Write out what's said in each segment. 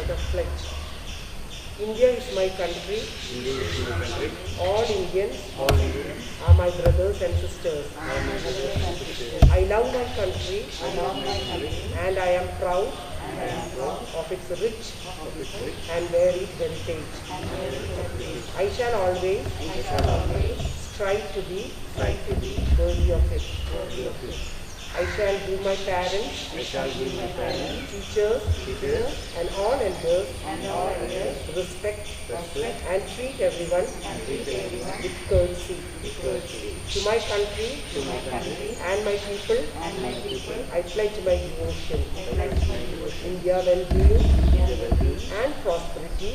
the pledge. India is my country. All Indians are my brothers and sisters. I love my country and I am proud of its rich and varied heritage. I shall always strive to be worthy of it. I shall give my parents, teachers, and all elders respect and treat everyone with courtesy. To my country and my people, I pledge my devotion. India well-being and prosperity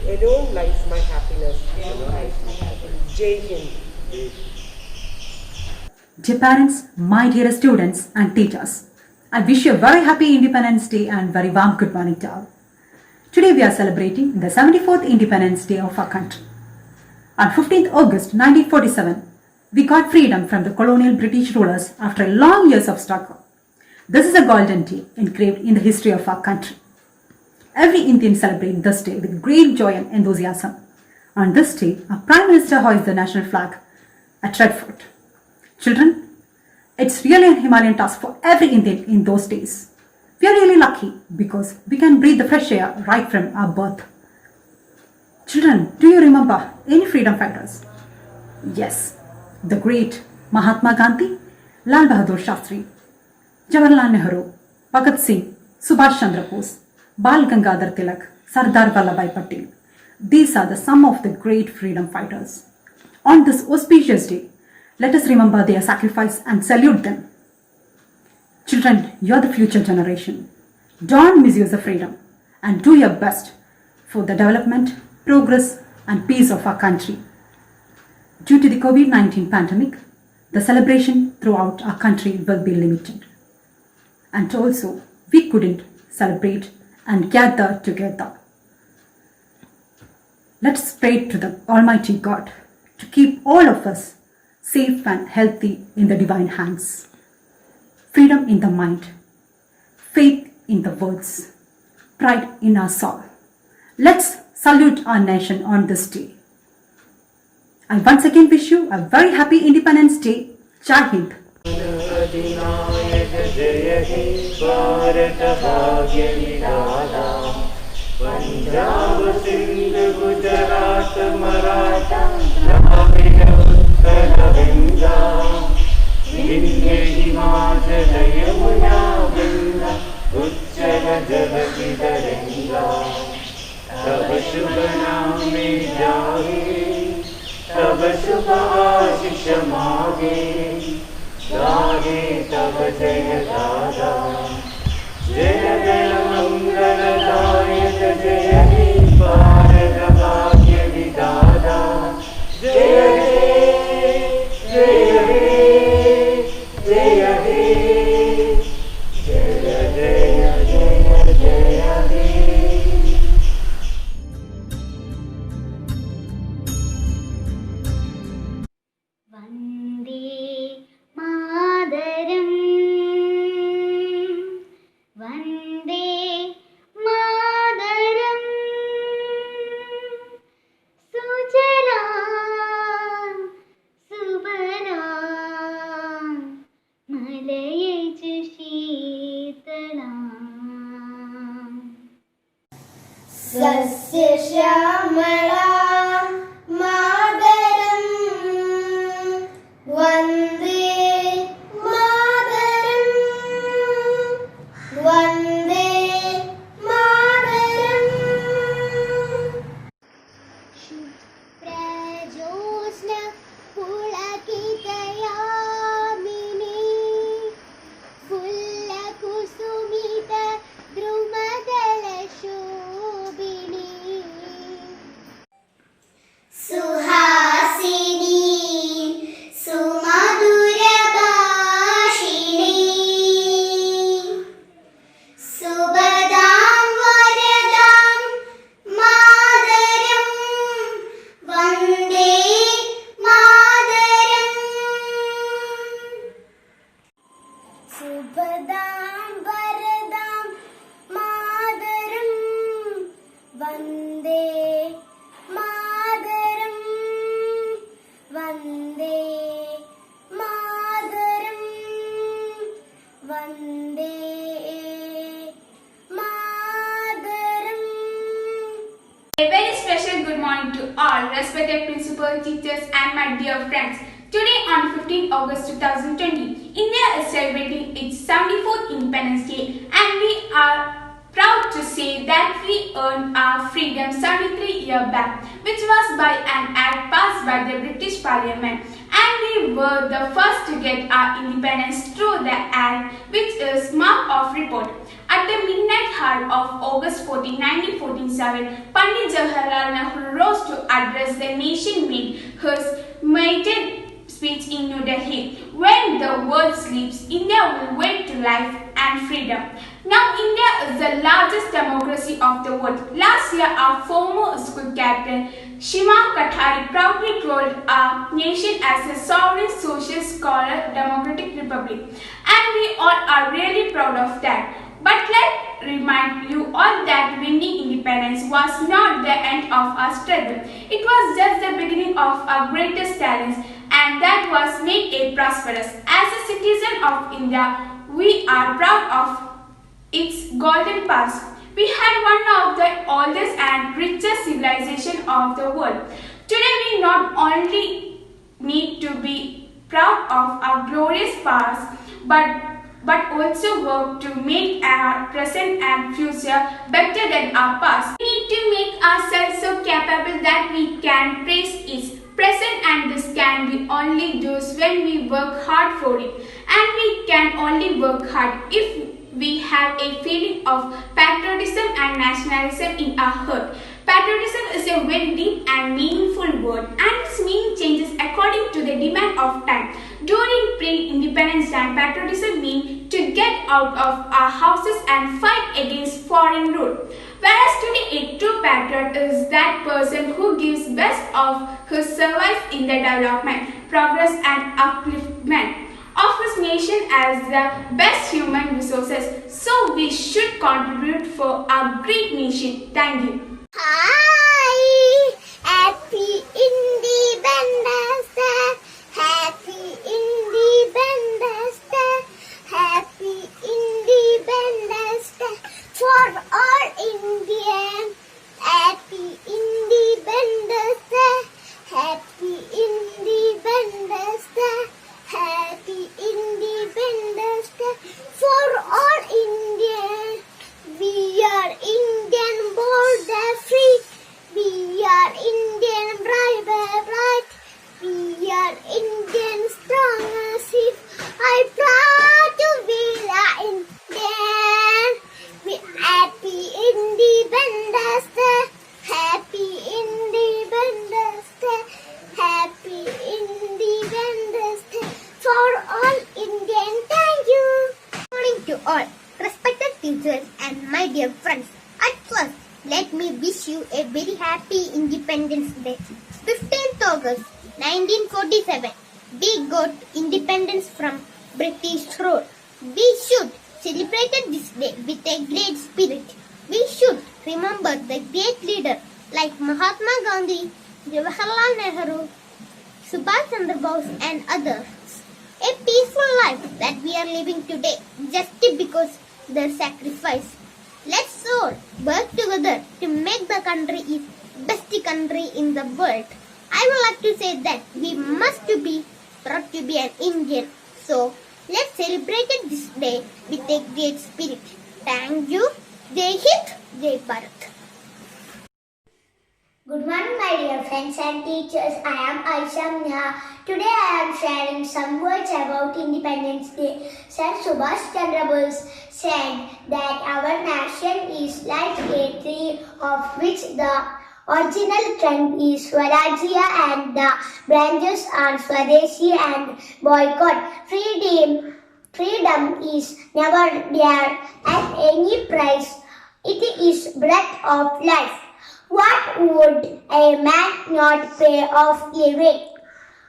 alone lies my happiness. Jai Hind. Dear parents, my dear students and teachers, I wish you a very happy Independence Day and very warm good morning to all. Today we are celebrating the 74th Independence Day of our country. On 15th August 1947, we got freedom from the colonial British rulers after long years of struggle. This is a golden day engraved in the history of our country. Every Indian celebrates this day with great joy and enthusiasm. On this day, our Prime Minister hoists the national flag at Red Fort. Children, it's really a Himalayan task for every Indian in those days. We are really lucky because we can breathe the fresh air right from our birth. Children, do you remember any freedom fighters? Yes, the great Mahatma Gandhi, Lal Bahadur Shastri, Jawaharlal Nehru, Bhagat Singh, Subhash Chandra Bose, Bal Gangadhar Tilak, Sardar Vallabhbhai Patel. These are the some of the great freedom fighters. On this auspicious day, let us remember their sacrifice and salute them. Children, you are the future generation. Don't misuse the freedom and do your best for the development, progress and peace of our country. Due to the COVID-19 pandemic, the celebration throughout our country will be limited. And also, we couldn't celebrate and gather together. Let's pray to the Almighty God to keep all of us safe and healthy in the divine hands. Freedom in the mind, faith in the words, pride in our soul. Let's salute our nation on this day. I once again wish you a very happy Independence Day. Jai Hind. Punjab Sindh Gujarat Maratha Dravid Utkal Ganga Vindhya Himachal Yamuna Ganga उच्चल जगति तरंगा तब शुभ नाम में जागे तब शुभ आशीष मागे गाहे तब जय गाथा जय जय मंगलदायक जय हे भारत भाग्य विधाता जय हे जय हे जय हे जय जय जय जय हे वंदे मातरम वंदे मातरम सुजला सुबला मलयज शीतला सस्य श्यामला मातरम Vande Mataram Vande Mataram प्रजोत्स्ना पुलकितयामिनी फुल्लकुसुमित द्रुमदलशोभिनी all, respected principal, teachers, and my dear friends. Today on 15 August 2020, India is celebrating its 74th Independence Day, and we are proud to say that we earned our freedom 73 years back, which was by an act passed by the British Parliament. And we were the first to get our independence through the act, which is mark of report. At the midnight hour of August 14, 1947, Pandit Jawaharlal Nehru rose to address the nation, made his maiden speech in New Delhi. When the world sleeps, India will wake to life and freedom. Now India is the largest democracy of the world. Last year, our former school captain Shima Katari proudly called our nation as a sovereign, social, scholar, democratic republic. And we all are really proud of that. But let's remind you all that winning independence was not the end of our struggle. It was just the beginning of our greatest talents, and that was make it prosperous. As a citizen of India, we are proud of its golden past. We had one of the oldest and richest civilization of the world. Today we not only need to be proud of our glorious past, but also work to make our present and future better than our past. We need to make ourselves so capable that we can praise its present, and this can be only does when we work hard for it. And we can only work hard if we have a feeling of patriotism and nationalism in our heart. Patriotism is a very deep and meaningful word, and its meaning changes according to the demand of time. During pre-independence time, patriotism means to get out of our houses and fight against foreign rule. Whereas today, a true patriot is that person who gives best of his service in the development, progress, and upliftment of his nation as the best human resources. So we should contribute for our great nation. Thank you. Hi, happy Independence Day, happy Independence Day, happy Independence Day for all Indians. Happy Independence Day, happy Independence Day, happy Independence Day for all Indians. We are Indian bold and free. We are Indian brave and bright. We are Indian strong and safe. I'm proud to be an Indian. We happy Independence Day. Happy Independence Day. Happy Independence Day for all Indians. Thank you. Good morning to all. Respected teachers and my dear friends, at first, let me wish you a very happy Independence Day. 15th August 1947, we got independence from British rule. We should celebrate this day with a great spirit. We should remember the great leaders like Mahatma Gandhi, Jawaharlal Nehru, Subhash Chandra Bose, and others. A peaceful life that we are living today just because their sacrifice. Let's all work together to make the country the best country in the world. I would like to say that we must be proud to be an Indian. So let's celebrate this day with a great spirit. Thank you. Jai Hind, Jai Bharat. Good morning, my dear friends and teachers. I am Aisha Neha. Today I am sharing some words about Independence Day. Sir Subhash Chandra Bose said that our nation is like a tree of which the original trunk is Swarajya and the branches are Swadeshi and boycott. Freedom is never there at any price. It is breath of life. What would a man not pay of living?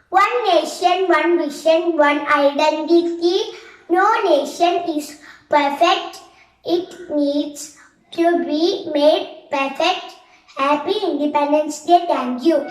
One nation, one vision, one identity. No nation is perfect. It needs to be made perfect. Happy Independence Day. Thank you.